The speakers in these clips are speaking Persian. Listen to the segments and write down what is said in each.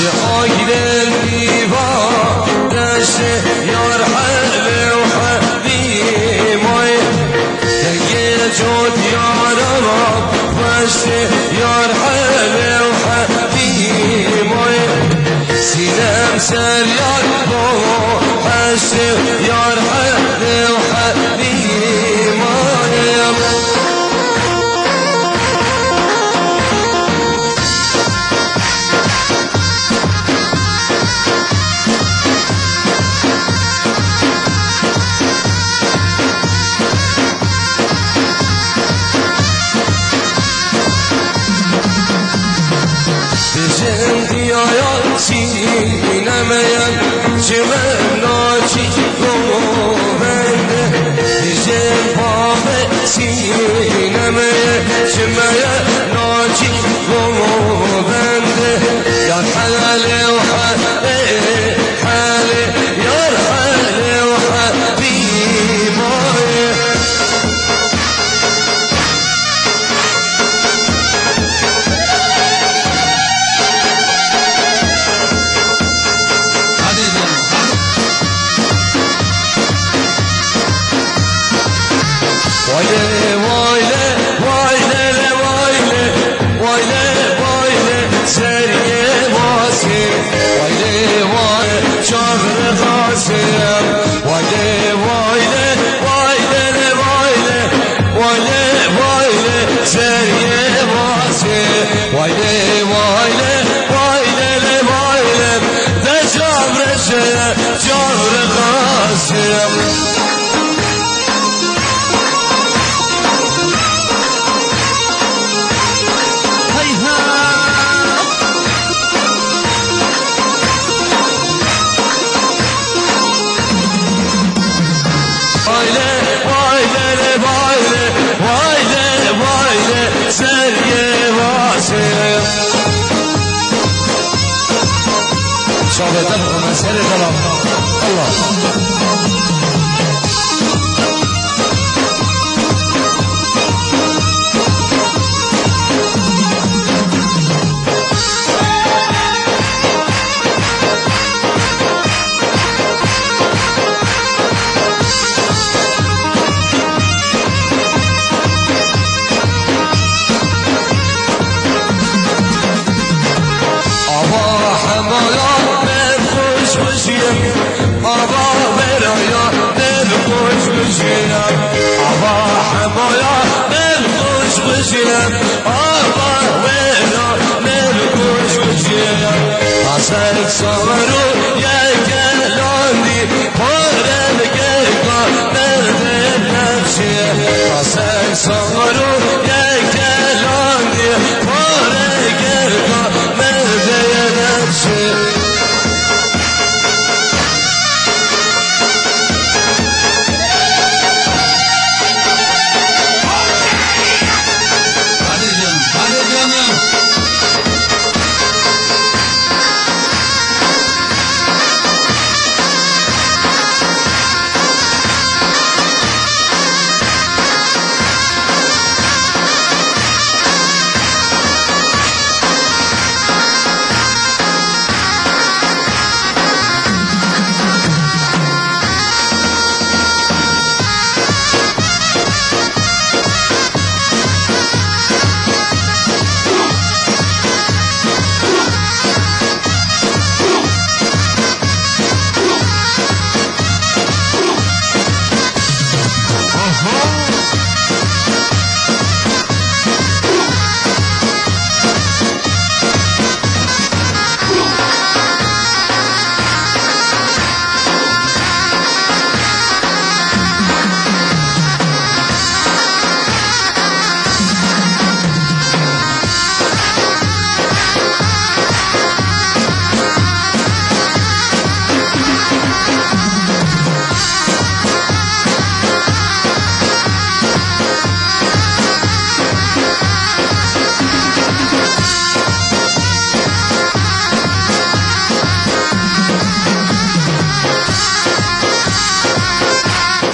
شعاير دشت یار حل و حلیمای دیگه جود یارم دشت یار حل و حلیمای سینم سر یار با حشت یار حل و حلیمای سینمیم چه من ناچی گوهنده دیجن پاق سینمیم چه من ناچی گوهنده یار حل و حل یار حل و حلیمای وایله وایله وایله وایله وایله وایله سریه واسه وایله وایله چهر خاصم وایله وایله وایله وایله وایله وایله سریه واسه وایله وایله وایله وایله ده چهر خاصم شابه مسئله کلام الله حسن صبرو یک لاندی پارم گرگا مرد نفسی حسن صبرو یک لاندی پارم گرگا مرد نفسی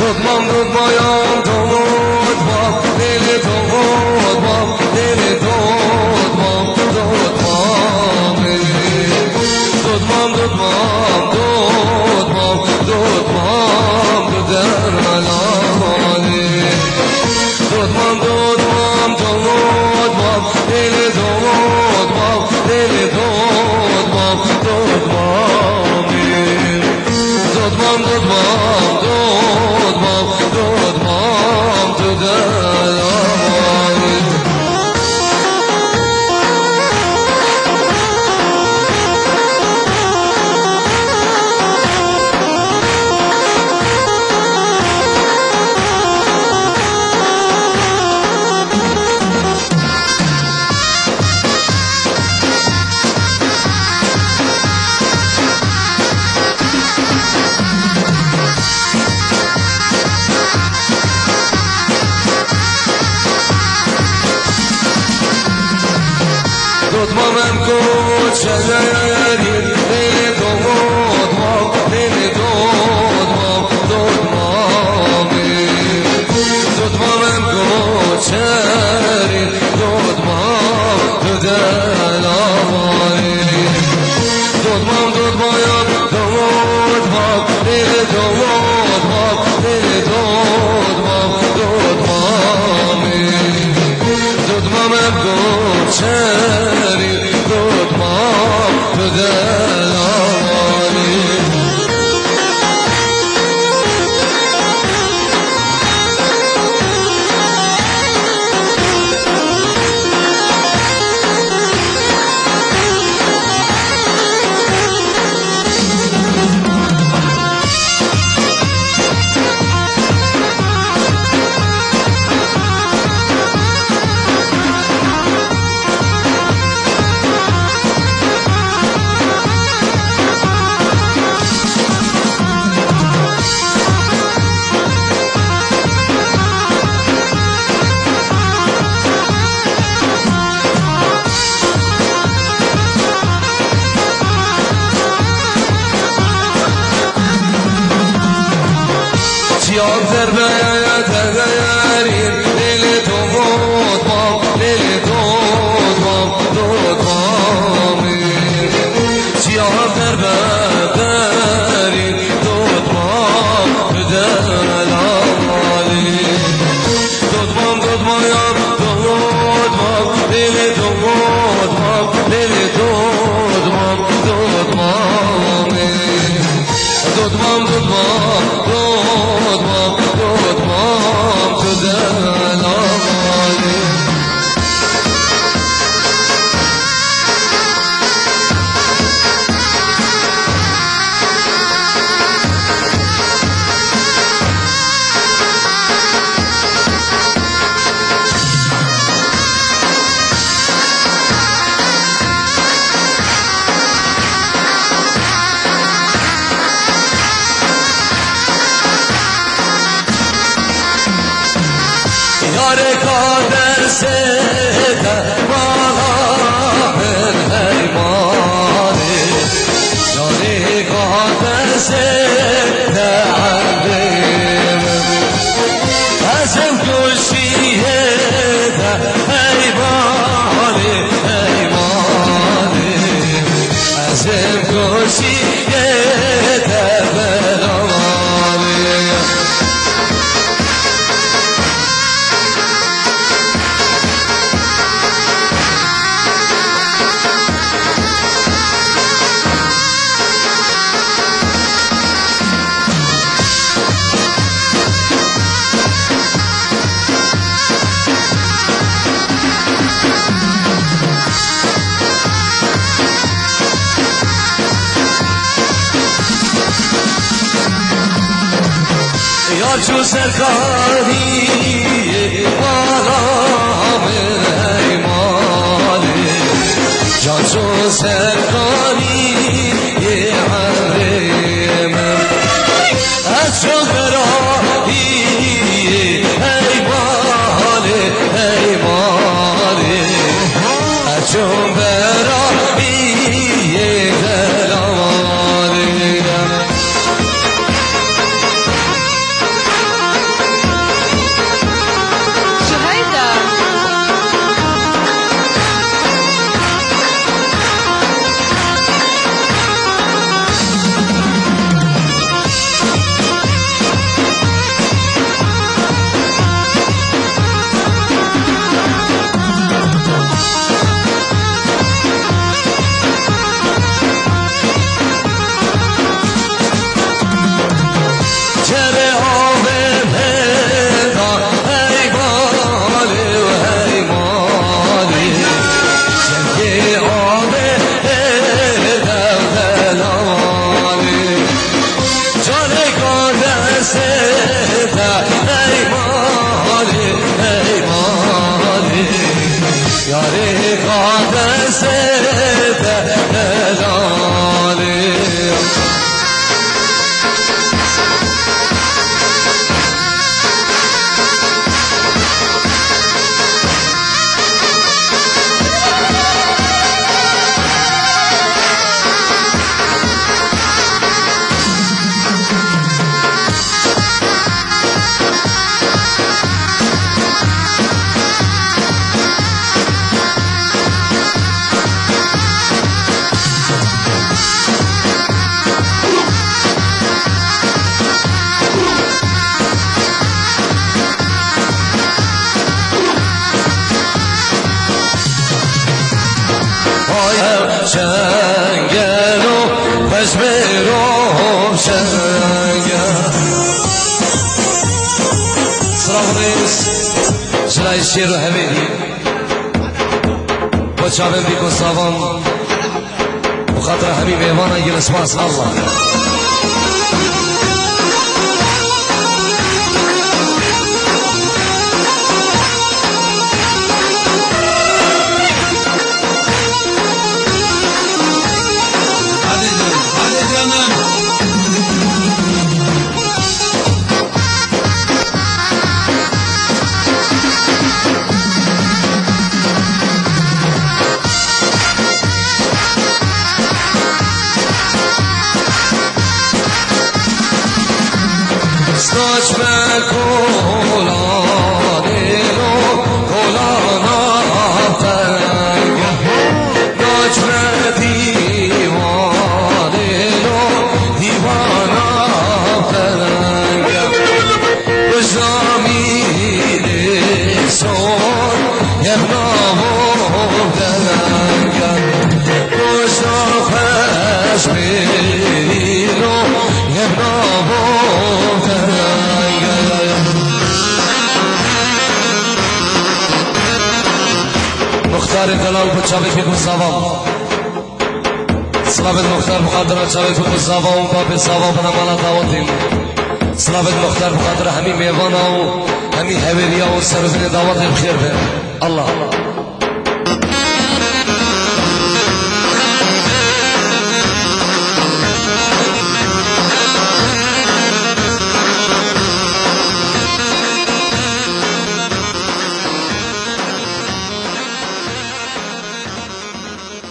دودمام دود بایم دود بام دل دود بام دل دود بام دود بام داری دل دود ما دل دود ما دود مامی دود مامم گوچری دود مام دود علامانی دود مایم دود مام دل دود مام دل دود مام دود مامی دود مامم گوچری دود مام دود علامانی سیاه در بیایت داریم دل دود مام دل دود مام دود مامی سیاه در بیایت دود مام دل علامانی دود مایم دود مام دل دود مام دل دود مام دود مامی دود مام دود مام یار کادر سیده مالا من حیمانی یاری کادر سیده عبیم ازم کشیده حیمانی حیمانی ازم کشیده بلوانی یار چو سرکاری بالا من حیمانی جان چو سرکاری حریم از چو برایی حیمانی حیمانی از چو برایی دلوانی چنگلو پشم روشنگل سلام ریس جلای شیر و حمیدی با چاویم بیکن ساوان بخاطر همین میوانا گل اسماس الله Stoć me kolanilo, kolana tenge Stoć me divanilo, divana tenge Bıcamili son, yevnavom tenge Bıca feşmilo, yevnavom tenge مختار دلال کو چاوی کو ساوام سلامت مختار مقدر چاوی کو ساوام باب ساوام بنا مالا دعوتیم سلامت مختار مقدر همین میوانا و همین حویلیا و سرزین دعوت خیر به الله